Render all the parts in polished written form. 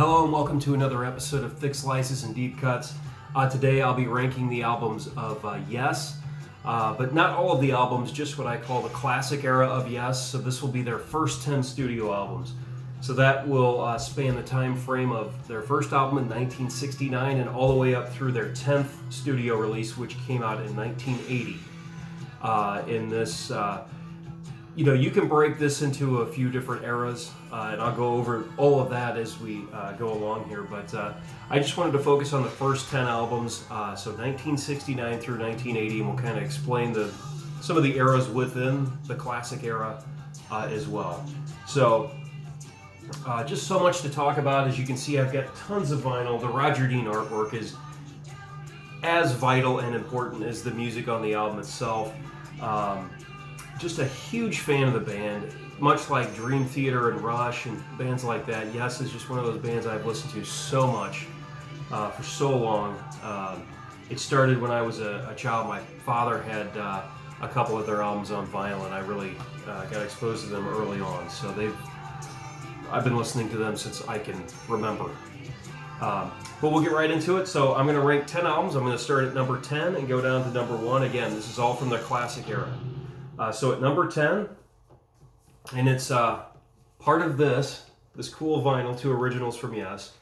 Hello and welcome to another episode of Thick Slices and Deep Cuts. Today I'll be ranking the albums of Yes, but not all of the albums, just what I call the classic era of Yes. So this will be their first 10 studio albums. So that will span the time frame of their first album in 1969 and all the way up through their 10th studio release, which came out in 1980. In this, you can break this into a few different eras, and I'll go over all of that as we go along here, but I just wanted to focus on the first 10 albums, so 1969 through 1980, and we'll kind of explain some of the eras within the classic era as well. So, just so much to talk about. As you can see, I've got tons of vinyl. The Roger Dean artwork is as vital and important as the music on the album itself. Just a huge fan of the band, much like Dream Theater and Rush and bands like that. Yes is just one of those bands I've listened to so much for so long. It started when I was a child. My father had a couple of their albums on vinyl, and I really got exposed to them early on. So I've been listening to them since I can remember. But we'll get right into it. So I'm going to rank 10 albums. I'm going to start at number 10 and go down to number 1. Again, this is all from their classic era. So at number 10, and it's part of this cool vinyl, 2 originals from Yes,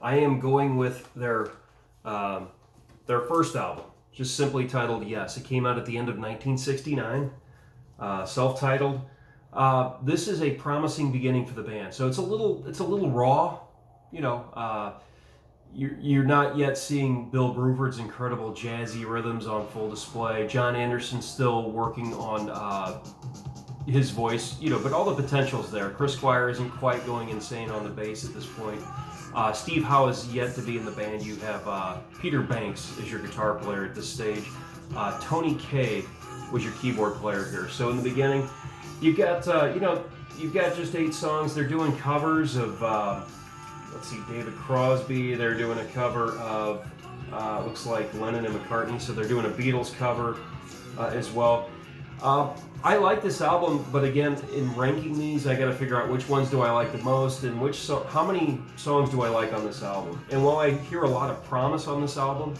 I am going with their first album, just simply titled Yes. It came out at the end of 1969, self-titled. This is a promising beginning for the band. So it's a little raw, You're not yet seeing Bill Bruford's incredible jazzy rhythms on full display. John Anderson's still working on his voice, but all the potential's there. Chris Squire isn't quite going insane on the bass at this point. Steve Howe is yet to be in the band. You have Peter Banks as your guitar player at this stage. Tony Kaye was your keyboard player here. So in the beginning, you've got just 8 songs. They're doing covers of David Crosby. They're doing a cover of looks like Lennon and McCartney. So they're doing a Beatles cover as well. I like this album, but again, in ranking these, I got to figure out which ones do I like the most and how many songs do I like on this album. And while I hear a lot of promise on this album,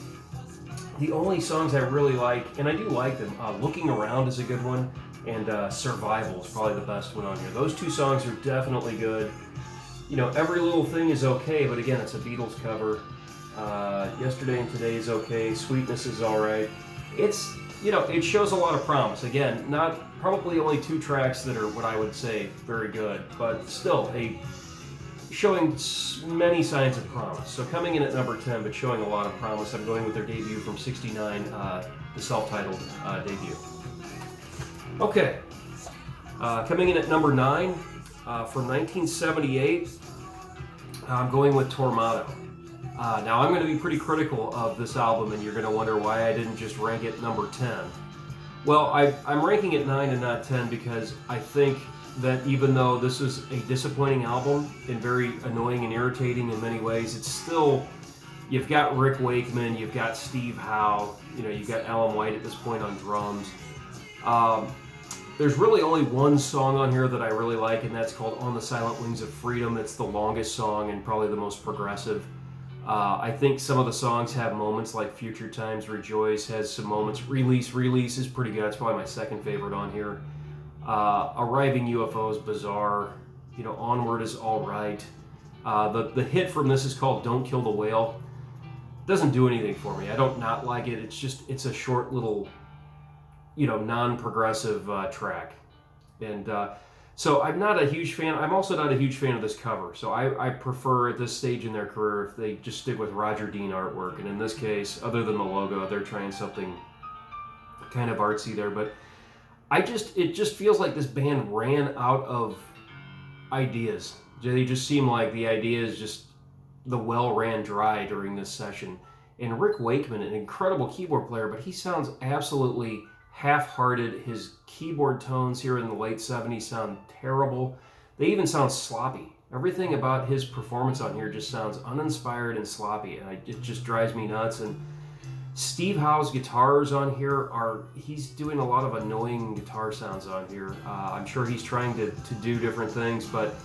the only songs I really like, and I do like them, Looking Around is a good one, and Survival is probably the best one on here. Those 2 songs are definitely good. Every Little Thing is okay, but again, it's a Beatles cover. Yesterday and Today is okay. Sweetness is alright. It shows a lot of promise. Again, probably only 2 tracks that are what I would say very good, but still showing many signs of promise. So coming in at number 10, but showing a lot of promise, I'm going with their debut from '69, the self-titled debut. Okay, coming in at number 9, from 1978, I'm going with Thermado. Now I'm going to be pretty critical of this album, and you're going to wonder why I didn't just rank it number 10. Well, I'm ranking it 9 and not 10 because I think that even though this is a disappointing album and very annoying and irritating in many ways, it's still, you've got Rick Wakeman, you've got Steve Howe, you've got Alan White at this point on drums. There's really only one song on here that I really like, and that's called On the Silent Wings of Freedom. It's the longest song and probably the most progressive. I think some of the songs have moments, like Future Times Rejoice has some moments. Release is pretty good. It's probably my second favorite on here. Arriving UFO is bizarre. Onward is alright. The hit from this is called Don't Kill the Whale. Doesn't do anything for me. I don't not like it. It's a short little non-progressive track. And so I'm not a huge fan. I'm also not a huge fan of this cover. So I prefer at this stage in their career if they just stick with Roger Dean artwork. And in this case, other than the logo, they're trying something kind of artsy there. But it just feels like this band ran out of ideas. They just seem like the ideas the well ran dry during this session. And Rick Wakeman, an incredible keyboard player, but he sounds absolutely half-hearted. His keyboard tones here in the late 70s sound terrible. They even sound sloppy. Everything about his performance on here just sounds uninspired and sloppy, and it just drives me nuts. And Steve Howe's guitars on here he's doing a lot of annoying guitar sounds on here. I'm sure he's trying to do different things, but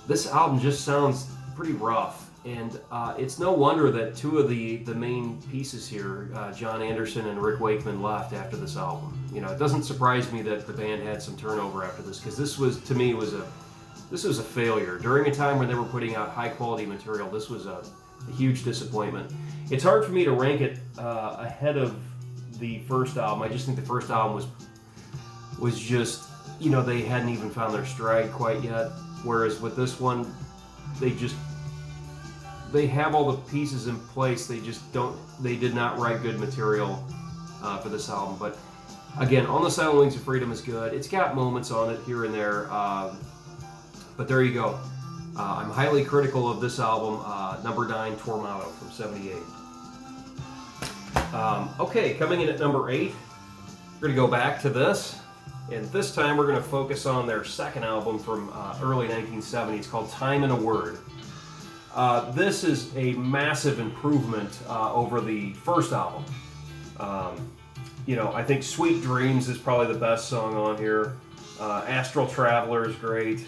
this album just sounds pretty rough. And it's no wonder that two of the main pieces here, John Anderson and Rick Wakeman, left after this album. You know, it doesn't surprise me that the band had some turnover after this, because this was, to me, this was a failure. During a time when they were putting out high quality material, this was a huge disappointment. It's hard for me to rank it ahead of the first album. I just think the first album was just, you know, they hadn't even found their stride quite yet. Whereas with this one, they have all the pieces in place. They did not write good material for this album. But again, On the Silent Wings of Freedom is good. It's got moments on it here and there. But there you go. I'm highly critical of this album, number 9, Thermado from '78. Okay, coming in at number 8, we're going to go back to this. And this time we're going to focus on their second album from early 1970s called Time and a Word. This is a massive improvement over the first album. You know, I think Sweet Dreams is probably the best song on here. Astral Traveler is great.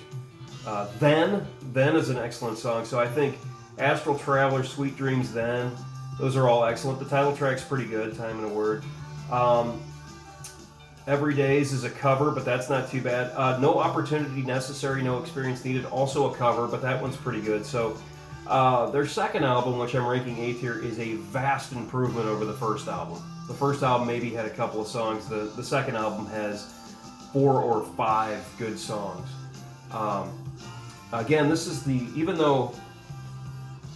Then is an excellent song. So I think Astral Traveler, Sweet Dreams, Then, those are all excellent. The title track's pretty good, Time and a Word. Every Days is a cover, but that's not too bad. No Opportunity Necessary, No Experience Needed, also a cover, but that one's pretty good. So their second album, which I'm ranking 8th here, is a vast improvement over the first album. The first album maybe had a couple of songs. The second album has 4 or 5 good songs. Again, this is even though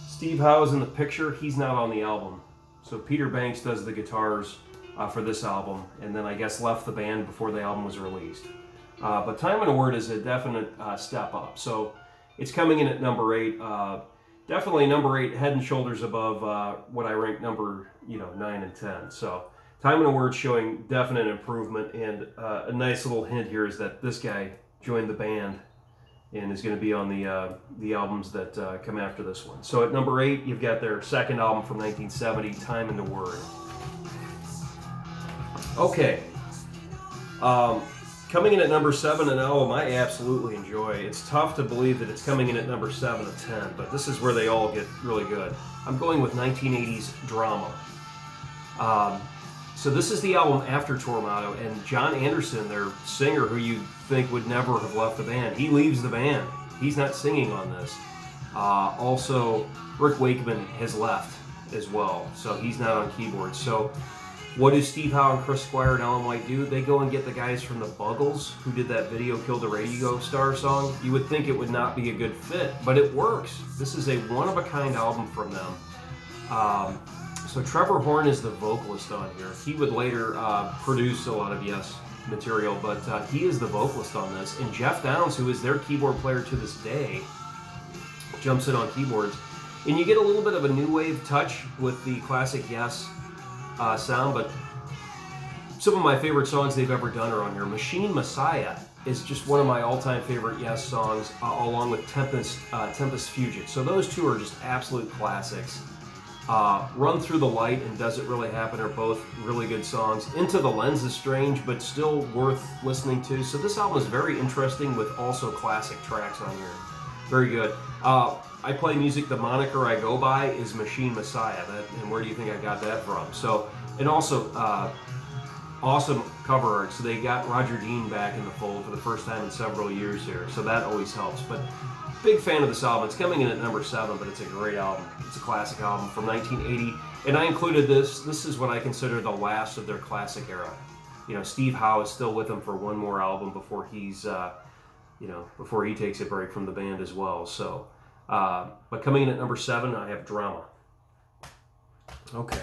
Steve Howe is in the picture, he's not on the album. So Peter Banks does the guitars for this album, and then I guess left the band before the album was released. But Time and a Word is a definite step up. So it's coming in at number 8. Definitely number 8, head and shoulders above what I rank number 9 and 10. So Time and a Word showing definite improvement, and a nice little hint here is that this guy joined the band and is going to be on the albums that come after this one. So at number 8, you've got their second album from 1970, Time and a Word. Okay. Coming in at number 7, an album I absolutely enjoy. It's tough to believe that it's coming in at number 7 of 10, but this is where they all get really good. I'm going with 1980's Drama. So this is the album after Thermado, and John Anderson, their singer, who you'd think would never have left the band, he leaves the band. He's not singing on this. Also, Rick Wakeman has left as well, so he's not on keyboards. So what do Steve Howe and Chris Squire and Alan White do? They go and get the guys from the Buggles, who did that Video Killed the Radio Star song. You would think it would not be a good fit, but it works. This is a one-of-a-kind album from them. So Trevor Horn is the vocalist on here. He would later produce a lot of Yes material, but he is the vocalist on this. And Jeff Downs, who is their keyboard player to this day, jumps in on keyboards. And you get a little bit of a new wave touch with the classic Yes sound, but some of my favorite songs they've ever done are on here. Machine Messiah is just one of my all-time favorite Yes songs, along with Tempest Fugit. So those two are just absolute classics. Run Through the Light and Does It Really Happen are both really good songs. Into the Lens is strange, but still worth listening to. So this album is very interesting with also classic tracks on here. Very good. I Play Music, the moniker I go by is Machine Messiah. And where do you think I got that from? So, and also awesome cover art. So they got Roger Dean back in the fold for the first time in several years here. So that always helps. But big fan of this album. It's coming in at number 7, but it's a great album. It's a classic album from 1980. And I included this. This is what I consider the last of their classic era. You know, Steve Howe is still with them for one more album before he's, before he takes a break from the band as well. So, but coming in at number 7, I have Drama. Okay.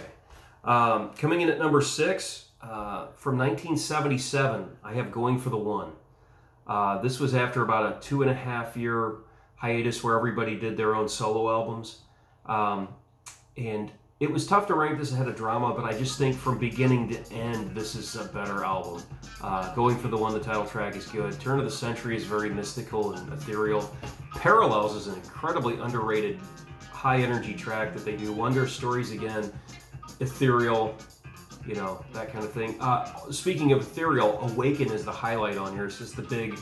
Coming in at number 6, from 1977, I have Going for the One. This was after about a 2.5-year hiatus where everybody did their own solo albums. And it was tough to rank this ahead of Drama, but I just think from beginning to end, this is a better album. Going for the One, the title track is good. Turn of the Century is very mystical and ethereal. Parallels is an incredibly underrated, high-energy track that they do. Wonder Stories, again, ethereal, that kind of thing. Speaking of ethereal, Awaken is the highlight on here. It's just the big,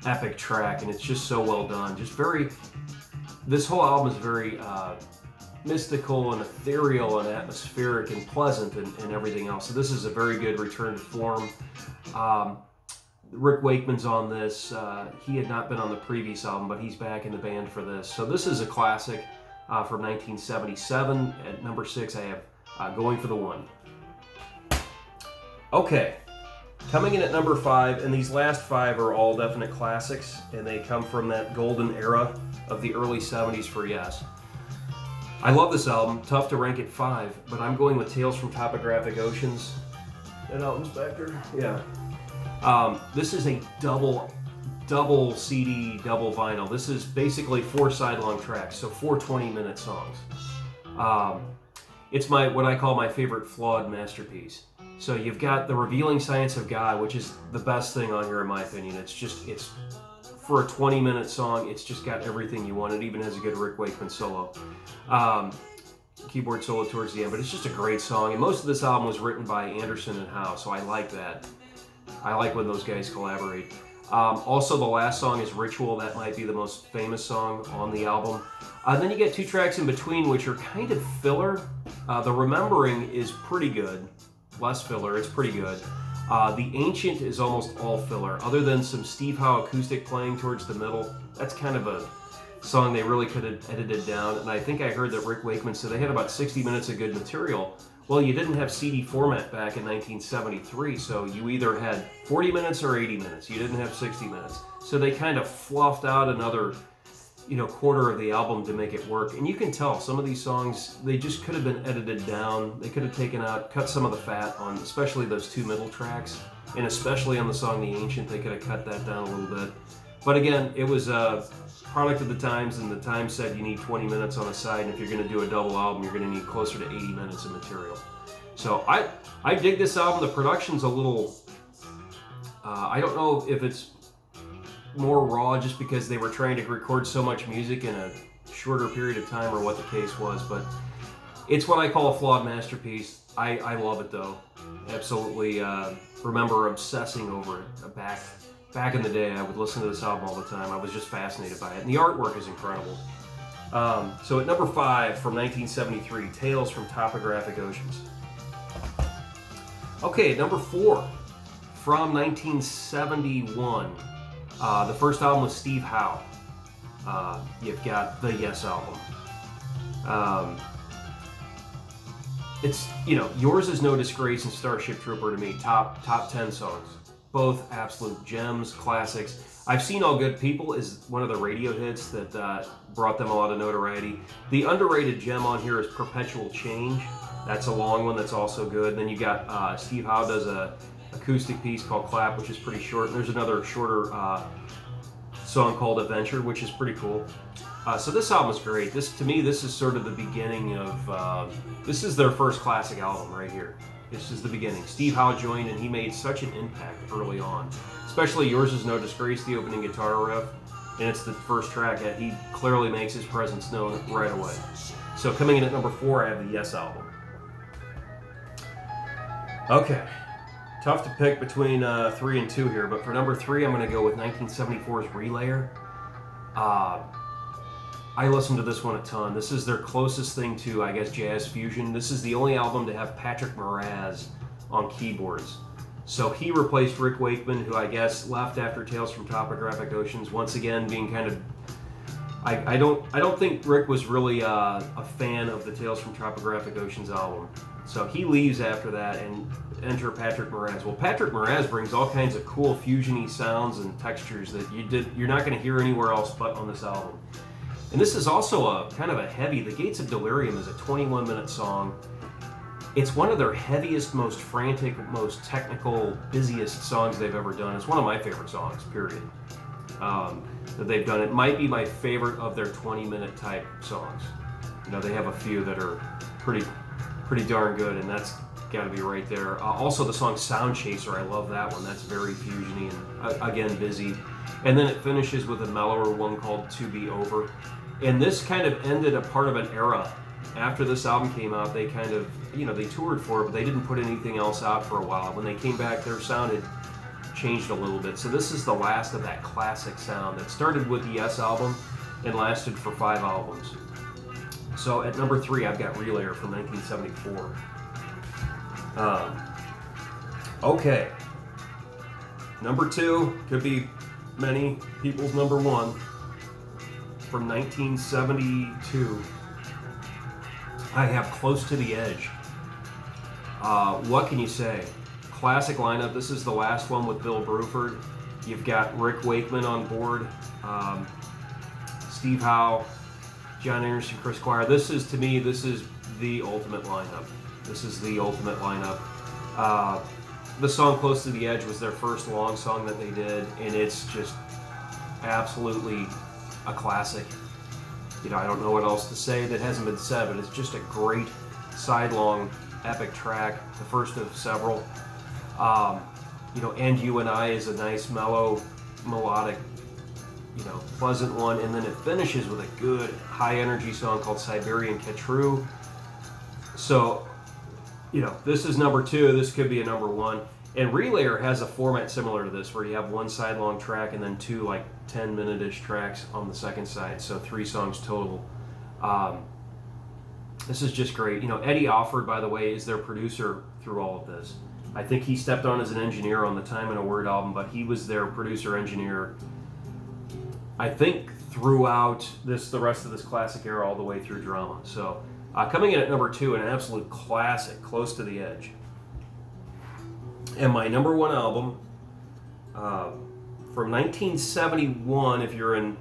epic track, and it's just so well done. Just very, this whole album is very mystical and ethereal and atmospheric and pleasant and everything else. So this is a very good return to form. Rick Wakeman's on this. He had not been on the previous album, but he's back in the band for this. So this is a classic from 1977. At number 6, I have Going for the One. Okay, coming in at number 5, and these last 5 are all definite classics, and they come from that golden era of the early 70s for Yes. I love this album. Tough to rank at 5, but I'm going with Tales from Topographic Oceans. That album's back there? Yeah. This is a double CD, double vinyl. This is basically 4 side-long tracks, so 4 20-minute songs. It's what I call my favorite flawed masterpiece. So you've got The Revealing Science of God, which is the best thing on here in my opinion. It's for a 20-minute song, it's just got everything you want. It even has a good Rick Wakeman solo. Keyboard solo towards the end, but it's just a great song. And most of this album was written by Anderson and Howe, so I like that. I like when those guys collaborate. Also, the last song is Ritual. That might be the most famous song on the album. Then you get 2 tracks in between, which are kind of filler. The Remembering is pretty good. Less filler, it's pretty good. The Ancient is almost all filler, other than some Steve Howe acoustic playing towards the middle. That's kind of a song they really could have edited down, and I think I heard that Rick Wakeman said they had about 60 minutes of good material. Well, you didn't have CD format back in 1973, so you either had 40 minutes or 80 minutes. You didn't have 60 minutes. So they kind of fluffed out another, quarter of the album to make it work. And you can tell some of these songs, they just could have been edited down. They could have cut some of the fat on, especially those 2 middle tracks, and especially on the song The Ancient, they could have cut that down a little bit. But again, it was a product of the times, and the Times said you need 20 minutes on a side, and if you're going to do a double album, you're going to need closer to 80 minutes of material. So I dig this album. The production's a little, I don't know if it's more raw just because they were trying to record so much music in a shorter period of time or what the case was, but it's what I call a flawed masterpiece. I love it though. Absolutely remember obsessing over it. Back in the day, I would listen to this album all the time. I was just fascinated by it. And the artwork is incredible. So at number 5 from 1973, Tales from Topographic Oceans. Okay, at number 4 from 1971. The first album was Steve Howe. You've got the Yes album. It's, Yours Is No Disgrace and Starship Trooper to me, top 10 songs. Both absolute gems, classics. I've Seen All Good People is one of the radio hits that brought them a lot of notoriety. The underrated gem on here is Perpetual Change. That's a long one that's also good. Then you got Steve Howe does a acoustic piece called Clap, which is pretty short. And there's another shorter song called Adventure, which is pretty cool. So this album is great. To me, this is sort of the beginning of, this is their first classic album right here. This is the beginning. Steve Howe joined, and he made such an impact early on. Especially Yours Is No Disgrace, the opening guitar riff, and it's the first track, and he clearly makes his presence known right away. So coming in at number 4, I have the Yes album. Okay. Tough to pick between 3 and 2 here, but for number 3, I'm going to go with 1974's Relayer. I listened to this one a ton. This is their closest thing to, I guess, jazz fusion. This is the only album to have Patrick Moraz on keyboards. So he replaced Rick Wakeman, who I guess left after Tales from Topographic Oceans, once again being kind of... I don't think Rick was really a fan of the Tales from Topographic Oceans album. So he leaves after that and enter Patrick Moraz. Well, Patrick Moraz brings all kinds of cool fusion-y sounds and textures that you're not going to hear anywhere else but on this album. And this is also a kind of a heavy. The Gates of Delirium is a 21-minute song. It's one of their heaviest, most frantic, most technical, busiest songs they've ever done. It's one of my favorite songs, period, that they've done. It might be my favorite of their 20-minute type songs. They have a few that are pretty darn good, and that's got to be right there. Also, the song Sound Chaser, I love that one. That's very fusion-y and, again, busy. And then it finishes with a mellower one called To Be Over. And this kind of ended a part of an era. After this album came out, they kind of, they toured for it, but they didn't put anything else out for a while. When they came back, their sound had changed a little bit. So this is the last of that classic sound that started with the Yes album, and lasted for 5 albums. So at number 3, I've got Relayer from 1974. Okay. Number 2 could be many people's number 1 from 1972. I have Close to the Edge. What can you say? Classic lineup. This is the last one with Bill Bruford. You've got Rick Wakeman on board, Steve Howe, John Anderson, Chris Squire. This is, to me, this is the ultimate lineup. This is the ultimate lineup. The song Close to the Edge was their first long song that they did, and it's just absolutely a classic. You know, I don't know what else to say that hasn't been said, but it's just a great sidelong epic track, the first of several. You know, And You and I is a nice, mellow, melodic, you know, pleasant one, and then it finishes with a good, high-energy song called Siberian Ketru. So, you know, this is number 2. This could be a number 1. And Relayer has a format similar to this, where you have one sidelong track and then 2 like 10-minute-ish tracks on the second side, so 3 songs total. This is just great. You know, Eddie Offord, by the way, is their producer through all of this. I think he stepped on as an engineer on the Time and a Word album, but he was their producer-engineer, I think, throughout the rest of this classic era all the way through Drama. So, coming in at number 2, an absolute classic, Close to the Edge. And my number 1 album, from 1971 if you're in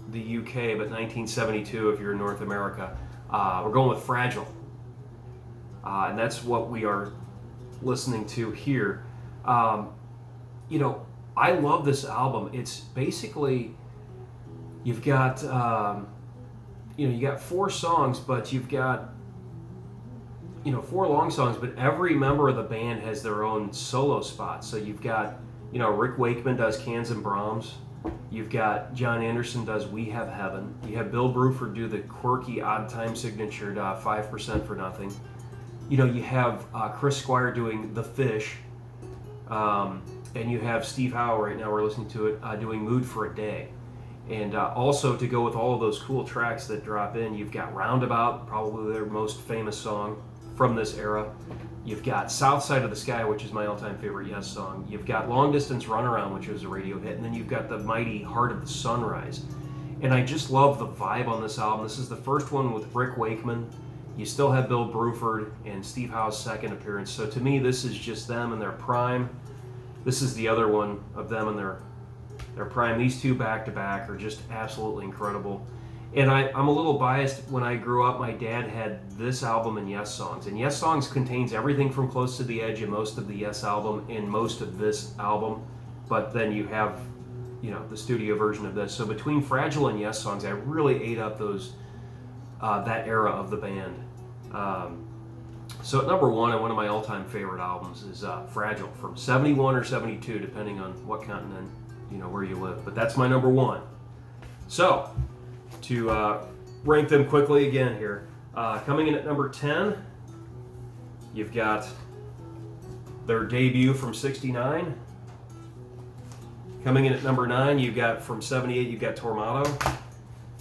the UK, but 1972 if you're in North America, we're going with Fragile. And that's what we are listening to here. You know, I love this album. It's basically, you've got, you know, you got 4 songs, but you've got, you know, 4 long songs, but every member of the band has their own solo spots. So you've got, you know, Rick Wakeman does Cans and Brahms. You've got John Anderson does We Have Heaven. You have Bill Bruford do the quirky odd time signature 5% for Nothing. You know, you have Chris Squire doing The Fish. And you have Steve Howe, right now we're listening to it, doing Mood for a Day. And also, to go with all of those cool tracks that drop in, you've got Roundabout, probably their most famous song from this era. You've got South Side of the Sky, which is my all-time favorite Yes song. You've got Long Distance Runaround, which was a radio hit. And then you've got the mighty Heart of the Sunrise. And I just love the vibe on this album. This is the first one with Rick Wakeman. You still have Bill Bruford and Steve Howe's second appearance. So to me, this is just them in their prime. This is the other one of them in their prime. These 2 back-to-back are just absolutely incredible. And I'm a little biased. When I grew up, my dad had this album and Yes Songs. And Yes Songs contains everything from Close to the Edge and most of the Yes album and most of this album. But then you have, you know, the studio version of this. So between Fragile and Yes Songs, I really ate up those that era of the band. So at number 1, and one of my all-time favorite albums is Fragile from 71 or 72, depending on what continent, you know, where you live. But that's my number 1. So, to rank them quickly again here. Coming in at number 10, you've got their debut from 69. Coming in at number 9, you've got from 78, you've got Thermado.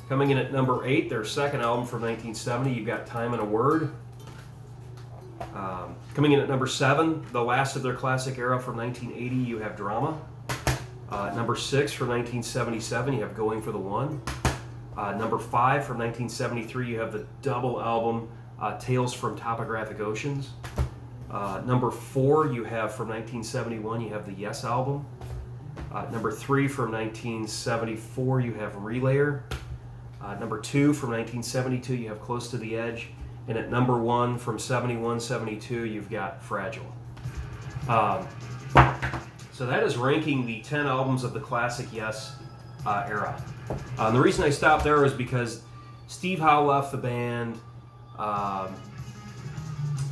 Coming in at number 8, their second album from 1970, you've got Time and a Word. Coming in at number 7, the last of their classic era from 1980, you have Drama. Number 6 from 1977, you have Going for the One. Number 5 from 1973, you have the double album Tales from Topographic Oceans. Number 4, you have from 1971, you have the Yes album. Number 3 from 1974, you have Relayer. Number 2 from 1972, you have Close to the Edge. And at number 1 from 71-72, you've got Fragile. So that is ranking the 10 albums of the classic Yes era. The reason I stopped there was because Steve Howe left the band.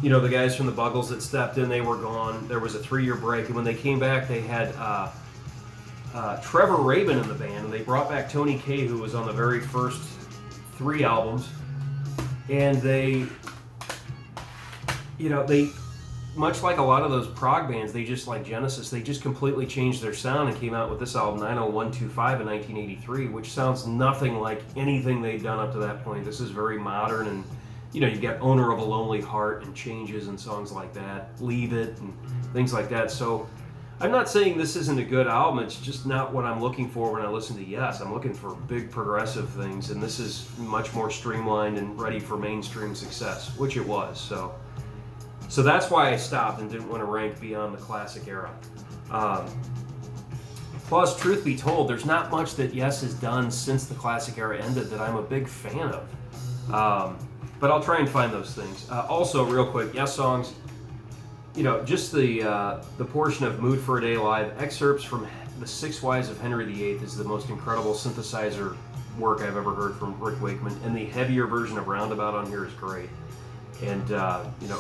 You know, the guys from the Buggles that stepped in, they were gone. There was a 3-year break, and when they came back, they had Trevor Rabin in the band, and they brought back Tony Kaye, who was on the very first 3 albums. And they, you know, much like a lot of those prog bands, they just, like Genesis, they just completely changed their sound and came out with this album, 90125 in 1983, which sounds nothing like anything they'd done up to that point. This is very modern, and you've got Owner of a Lonely Heart and Changes and songs like that, Leave It and things like that. So I'm not saying this isn't a good album, it's just not what I'm looking for when I listen to Yes. I'm looking for big progressive things, and this is much more streamlined and ready for mainstream success, which it was. So that's why I stopped and didn't want to rank beyond the classic era. Plus, truth be told, there's not much that Yes has done since the classic era ended that I'm a big fan of. But I'll try and find those things. Also, real quick, Yes songs, just the portion of Mood for a Day Live, excerpts from The Six Wives of Henry VIII is the most incredible synthesizer work I've ever heard from Rick Wakeman, and the heavier version of Roundabout on here is great. And,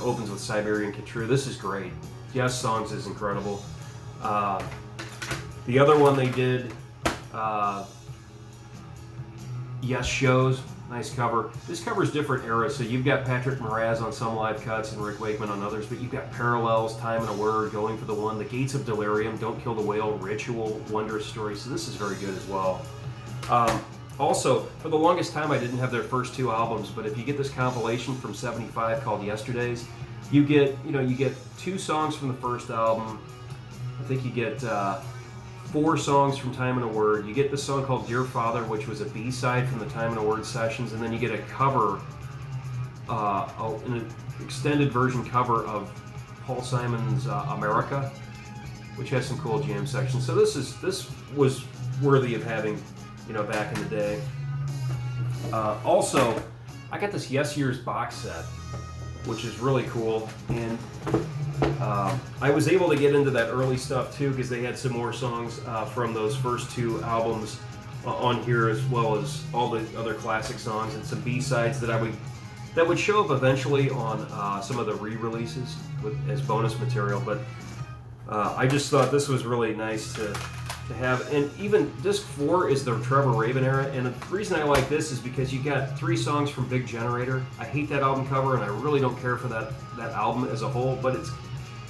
opens with Siberian Khatru. This is great. Yes songs is incredible. The other one they did, Yes Shows, nice cover. This covers different eras, so you've got Patrick Moraz on some live cuts and Rick Wakeman on others, but you've got Parallels, Time and a Word, Going for the One, The Gates of Delirium, Don't Kill the Whale, Ritual, Wondrous Story, so this is very good as well. Also, for the longest time I didn't have their first two albums, but if you get this compilation from '75 called Yesterdays, you get two songs from the first album. I think you get 4 songs from Time and a Word. You get the song called Dear Father, which was a B-side from the Time and a Word sessions, and then you get a cover, an extended version cover of Paul Simon's America, which has some cool jam sections. So this was worthy of having, back in the day. Also, I got this Yes Years box set, which is really cool, and I was able to get into that early stuff too, because they had some more songs from those first two albums on here, as well as all the other classic songs and some B-sides that would show up eventually on some of the re-releases as bonus material. But I just thought this was really nice to have. And even disc 4 is the Trevor Rabin era, and the reason I like this is because you got 3 songs from Big Generator. I hate that album cover, and I really don't care for that album as a whole, but it's,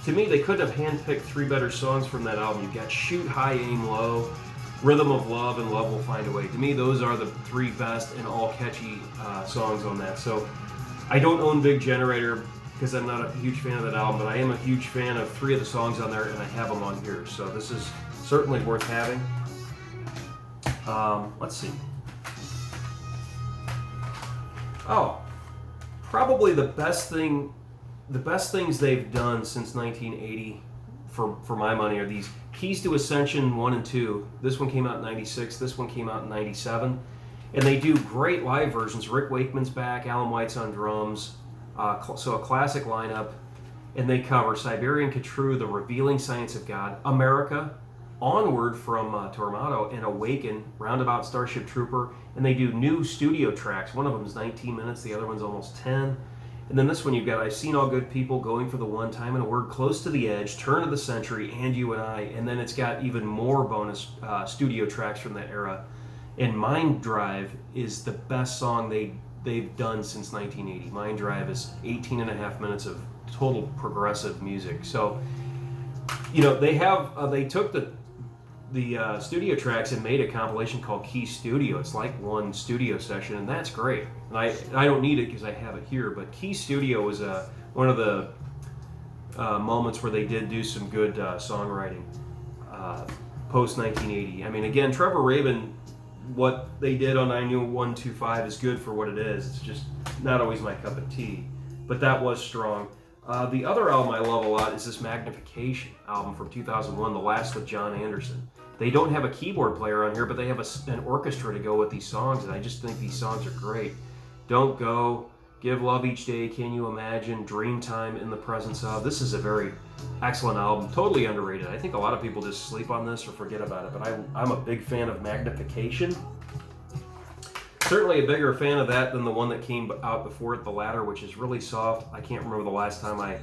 to me, they couldn't have handpicked 3 better songs from that album. You've got Shoot High, Aim Low, Rhythm of Love, and Love Will Find a Way. To me, those are the 3 best and all catchy songs on that. So I don't own Big Generator because I'm not a huge fan of that album, but I am a huge fan of 3 of the songs on there, and I have them on here. So this is certainly worth having. Let's see. Oh, probably the best things they've done since 1980, for my money, are these Keys to Ascension 1 and 2. This one came out in 96, this one came out in 97. And they do great live versions. Rick Wakeman's back, Alan White's on drums, so a classic lineup. And they cover Siberian Khatru, The Revealing Science of God, America, Onward from Thermado, and Awaken, Roundabout, Starship Trooper. And they do new studio tracks. One of them is 19 minutes, the other one's almost 10. And then this one you've got I've Seen All Good People, Going for the One, Time and a Word, Close to the Edge, Turn of the Century, and You and I. And then it's got even more bonus studio tracks from that era. And Mind Drive is the best song they've done since 1980. Mind Drive is 18 and a half minutes of total progressive music. So, they took the studio tracks and made a compilation called Key Studio. It's like one studio session, and that's great. And I don't need it because I have it here, but Key Studio was one of the moments where they did do some good songwriting post 1980. I mean, again, Trevor Rabin, what they did on 90125 is good for what it is. It's just not always my cup of tea, but that was strong. The other album I love a lot is this Magnification album from 2001, The Last with John Anderson. They don't have a keyboard player on here, but they have an orchestra to go with these songs, and I just think these songs are great. Don't Go, Give Love Each Day, Can You Imagine, Dreamtime, In the Presence Of. This is a very excellent album, totally underrated. I think a lot of people just sleep on this or forget about it, but I'm a big fan of Magnification. Certainly a bigger fan of that than the one that came out before it, The Ladder, which is really soft. I can't remember the last time I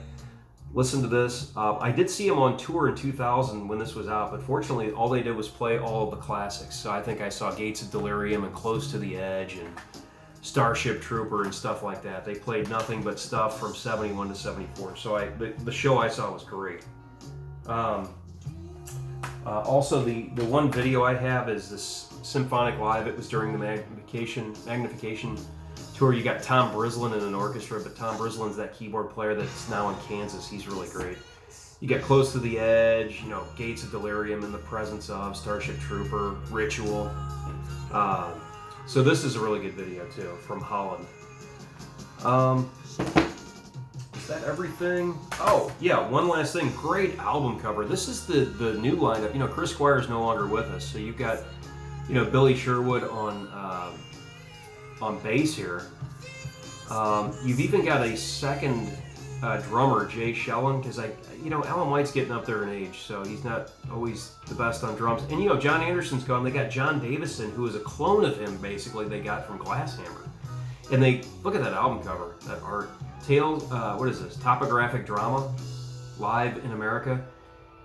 listened to this. I did see him on tour in 2000 when this was out, but fortunately all they did was play all of the classics. So I think I saw Gates of Delirium and Close to the Edge and Starship Trooper and stuff like that. They played nothing but stuff from 71 to 74. So the show I saw was great. Also, the one video I have is this Symphonic Live. It was during the Magnification tour. You got Tom Brislin in an orchestra, but Tom Brislin's that keyboard player that's now in Kansas. He's really great. You got Close to the Edge, you know, Gates of Delirium, In the Presence of, Starship Trooper, Ritual. So this is a really good video too, from Holland. Is that everything? Oh, yeah, one last thing. Great album cover. This is the new lineup. You know, Chris Squire is no longer with us, so you've got, you know, Billy Sherwood on bass here. You've even got a second drummer, Jay Shellen, because you know, Alan White's getting up there in age, so he's not always the best on drums. And you know, John Anderson's gone. They got John Davison, who is a clone of him, basically. They got from Glasshammer, and they look at that album cover, that art. Tales, what is this? Topographic Drama, Live in America.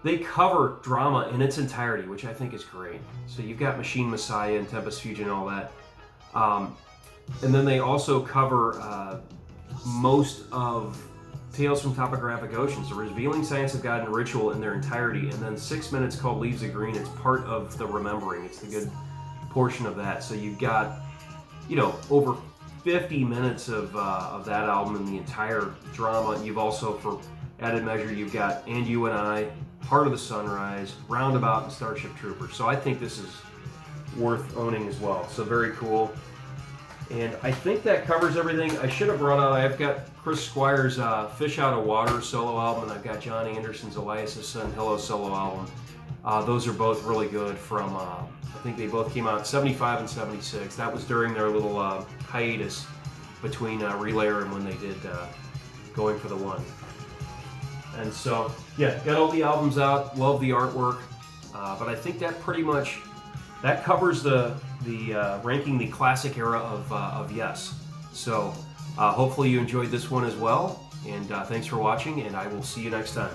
They cover drama in its entirety, which I think is great. So you've got Machine Messiah and Tempest Fusion and all that. And then they also cover most of Tales from Topographic Oceans, The Revealing Science of God and Ritual in their entirety, and then 6 minutes called Leaves of Green. It's part of the Remembering. It's the good portion of that. So you've got, you know, over 50 minutes of that album and the entire drama. You've also, for added measure, you've got And You and I, Part of the Sunrise, Roundabout, and Starship Trooper. So I think this is worth owning as well. So very cool. And I think that covers everything. I should have brought out, I've got Chris Squire's Fish Out of Water solo album, and I've got John Anderson's Elias' Son Hello solo album. Those are both really good from, I think they both came out 75 and 76. That was during their little hiatus between Relayer and when they did Going for the One. And so, yeah, got all the albums out, love the artwork, but I think that pretty much, that covers the ranking the classic era of Yes. So hopefully you enjoyed this one as well, and thanks for watching, and I will see you next time.